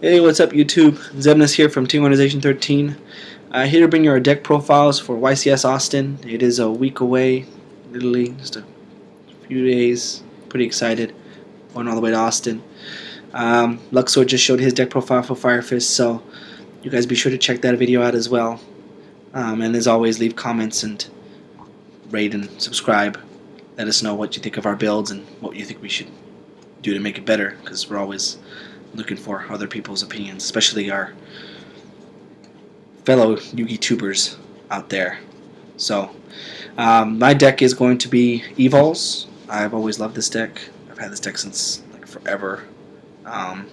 Hey, what's up YouTube? Xemnas here from Team Organization 13. Here to bring you our deck profiles for YCS Austin. It is a week away, literally just a few days. Pretty excited. Going all the way to Austin. Luxor just showed his deck profile for Fire Fist, so you guys be sure to check that video out as well. And as always, leave comments and rate and subscribe. Let us know what you think of our builds and what you think we should do to make it better, because we're always looking for other people's opinions, especially our fellow Yugi tubers out there. So my deck is going to be Evols. I've always loved this deck. I've had this deck since like forever. And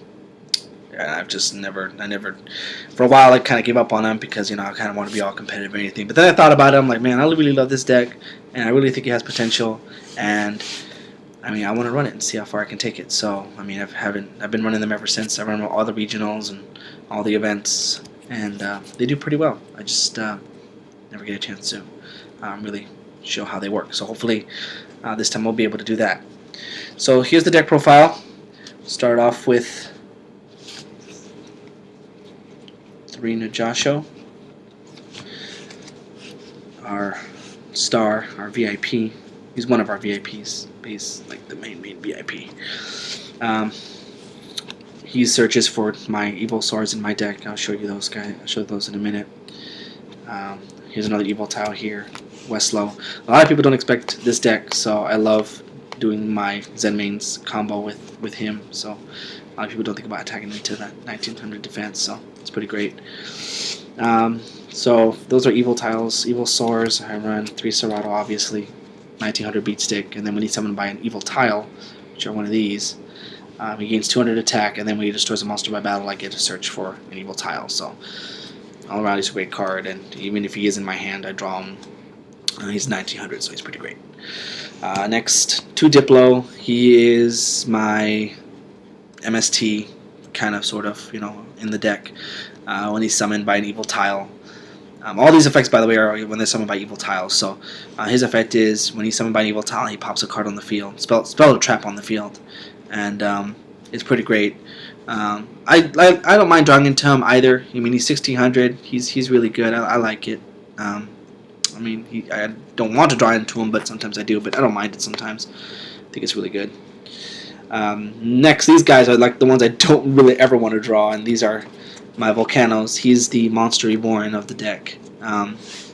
I've just never, for a while I kind of gave up on them because, you know, I kind of want to be all competitive or anything. But then I thought about it, I'm like, man, I really love this deck, and I really think it has potential, and I mean, I want to run it and see how far I can take it. So, I mean, I've been running them ever since. I run all the regionals and all the events, and they do pretty well. I just never get a chance to really show how they work. So hopefully this time we'll be able to do that. So here's the deck profile. Start off with 3 Najasho, our star, our VIP. He's one of our VIPs. He's like the main VIP. He searches for my Evil Swords in my deck. I'll show you those guys. I'll show those in a minute. Here's another Evil Tile here, Westlow. A lot of people don't expect this deck, so I love doing my Zen mains combo with him. So a lot of people don't think about attacking into that 1900 defense, so it's pretty great. So those are Evil Tiles, Evil Swords. I run 3 Serato, obviously. 1900 beat stick, and then when he's summoned by an evil tile, which are one of these, he gains 200 attack, and then when he destroys a monster by battle, I get to search for an evil tile. So all around he's a great card, and even if he is in my hand, I draw him. He's 1900, so he's pretty great. Next, 2 Diplo. He is my MST, kind of, sort of, you know, in the deck when he's summoned by an evil tile. All these effects, by the way, are when they're summoned by evil tiles. So his effect is when he's summoned by an evil tile, he pops a card on the field, spell a trap on the field, and it's pretty great. I don't mind drawing into him either. I mean, he's 1600. He's really good. I like it. I mean, I don't want to draw into him, but sometimes I do. But I don't mind it sometimes. I think it's really good. Next, these guys are like the ones I don't really ever want to draw, and these are my Volcanos. He's the Monster Reborn of the deck. I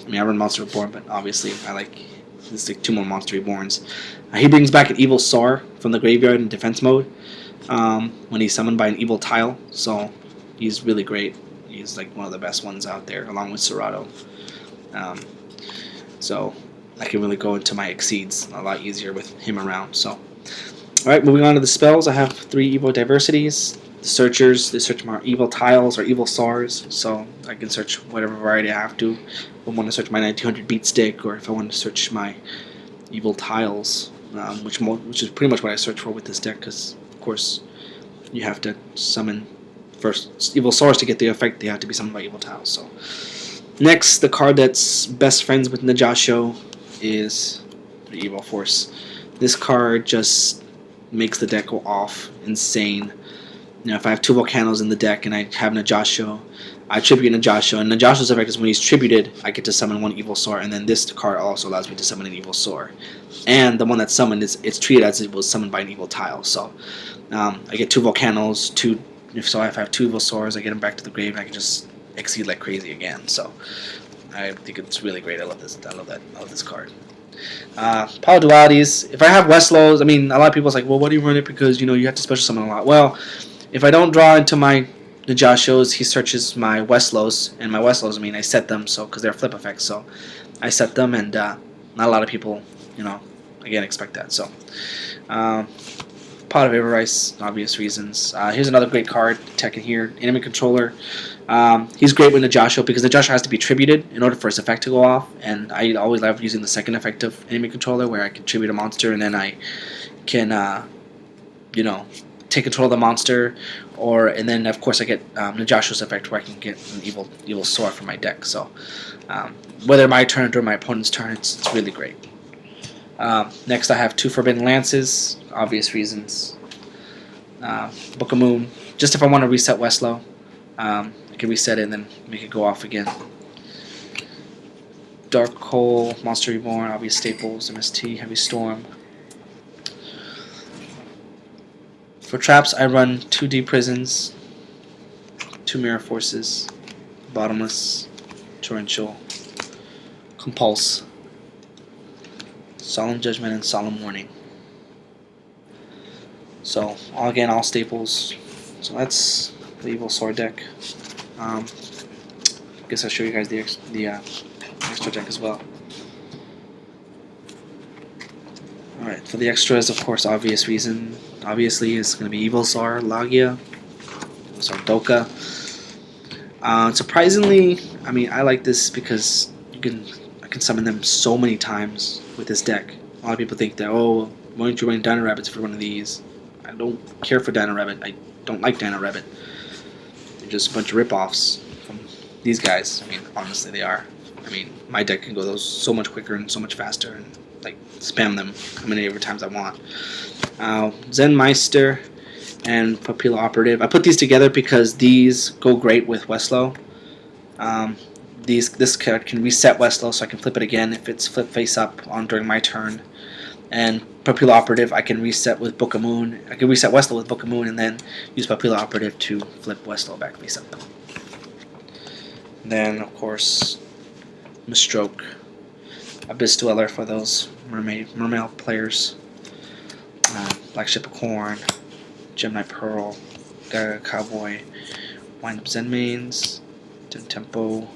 mean, I run Monster Reborn, but obviously I like there's like 2 more Monster Reborns. He brings back an Evil Sar from the graveyard in defense mode when he's summoned by an evil tile. So he's really great. He's like one of the best ones out there, along with Serato. So I can really go into my Exceeds a lot easier with him around. So, all right, moving on to the spells. I have 3 Evo Diversities. The searchers, they search my evil tiles or evil SARs, so I can search whatever variety I have to. If I want to search my 1900 beat stick, or if I want to search my evil tiles, which is pretty much what I search for with this deck, because of course you have to summon first evil SARs to get the effect. They have to be summoned by evil tiles. So next, the card that's best friends with Najasho is the Evil Force. This card just makes the deck go off insane. You know, if I have 2 Volcanos in the deck and I have Najasho, I tribute Najasho, and Najasho's effect is when he's tributed, I get to summon 1 Evil Sor, and then this card also allows me to summon an Evil Sor. And the one that's summoned it's treated as it was summoned by an evil tile. So I get 2 Volcanos, if I have 2 Evil Sors, I get them back to the grave, and I can just exceed like crazy again. So I think it's really great. I love this. I love this card. Power Dualities. If I have Westlows, I mean, a lot of people are like, well, why do you run it? Because, you know, you have to special summon a lot. Well, if I don't draw into my Najashos, he searches my Westlows, and my Westlows, I mean, I set them, so because they're flip effects, so I set them, and not a lot of people, you know, again, expect that. So, Pot of Everrice, obvious reasons. Here's another great card, Tekken here, Enemy Controller. He's great with Najasho because Najasho has to be tributed in order for his effect to go off, and I always love using the second effect of Enemy Controller, where I can tribute a monster, and then I can, you know, take control of the monster, and then of course I get Najasho's effect where I can get an evil sword from my deck. So whether my turn or my opponent's turn, it's really great. Next I have 2 Forbidden Lances, obvious reasons. Book of Moon, just if I want to reset Westlow. I can reset it and then make it go off again. Dark Hole, Monster Reborn, obvious staples, MST, Heavy Storm. For traps, I run 2 Deep Prisons, 2 Mirror Forces, Bottomless, Torrential, Compulse, Solemn Judgment, and Solemn Warning. So, all staples. So that's the Evil Sword deck. I guess I'll show you guys the extra deck as well. Alright, for the extras, of course, obviously, is going to be Evolsar, Lagia, Evolsar Doka. Surprisingly, I mean, I like this because I can summon them so many times with this deck. A lot of people think that, oh, why don't you run Dino Rabbits for one of these? I don't care for Dino Rabbit. I don't like Dino Rabbit. They're just a bunch of rip-offs from these guys. I mean, honestly, they are. I mean, my deck can go so much quicker and so much faster, and like spam them how many times I want. Zen Meister and Papilla Operative. I put these together because these go great with Westlow. This card can reset Westlow, so I can flip it again if it's flip face up during my turn. And Papilla Operative, I can reset with Book of Moon. I can reset Westlow with Book of Moon, and then use Papilla Operative to flip Westlow back face up. Then, of course, Mistroke, Abyss Dweller for those mermaid players. Black Ship of Corn, Gemini Pearl, Gaga Cowboy, Wind Up Zen Mains, Dim Tempo,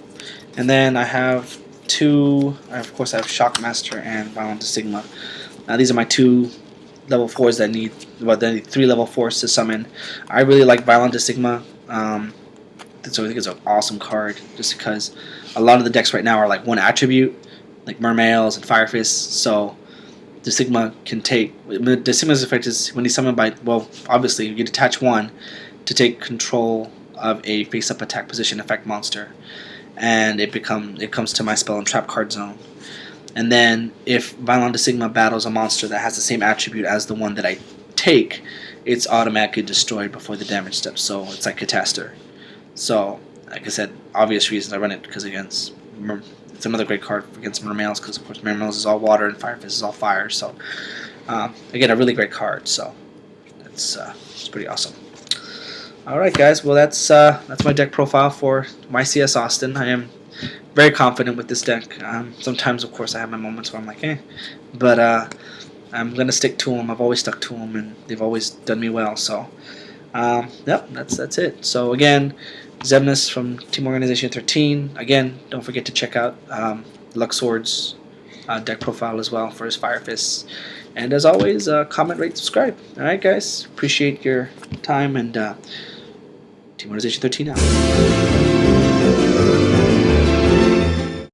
and then I have I have Shockmaster and Violent Sigma. Now these are my 2 level 4s that need 3 level 4s to summon. I really like Violent Sigma. So I think it's an awesome card just because a lot of the decks right now are like 1 attribute, like Mermails and Fire Fists, so the Sigma can take... The Sigma's effect is when he's summoned by... Well, obviously, you detach 1 to take control of a face-up attack position effect monster, and it comes to my spell and trap card zone. And then if Violent Sigma battles a monster that has the same attribute as the one that I take, it's automatically destroyed before the damage step, so it's like Catastor. So, like I said, obvious reasons I run it because it's another great card against Mermails because, of course, Mermails is all water and Fire Fist is all fire. So, again, a really great card. So, it's pretty awesome. All right, guys. Well, that's my deck profile for YCS Austin. I am very confident with this deck. Sometimes, of course, I have my moments where I'm like, eh, but I'm gonna stick to them. I've always stuck to them, and they've always done me well. So, yep, that's it. So again, Xemnas from Team Organization 13. Again, don't forget to check out Luxord's deck profile as well for his Fire Fists. And as always, comment, rate, subscribe. All right, guys. Appreciate your time, and Team Organization 13 out.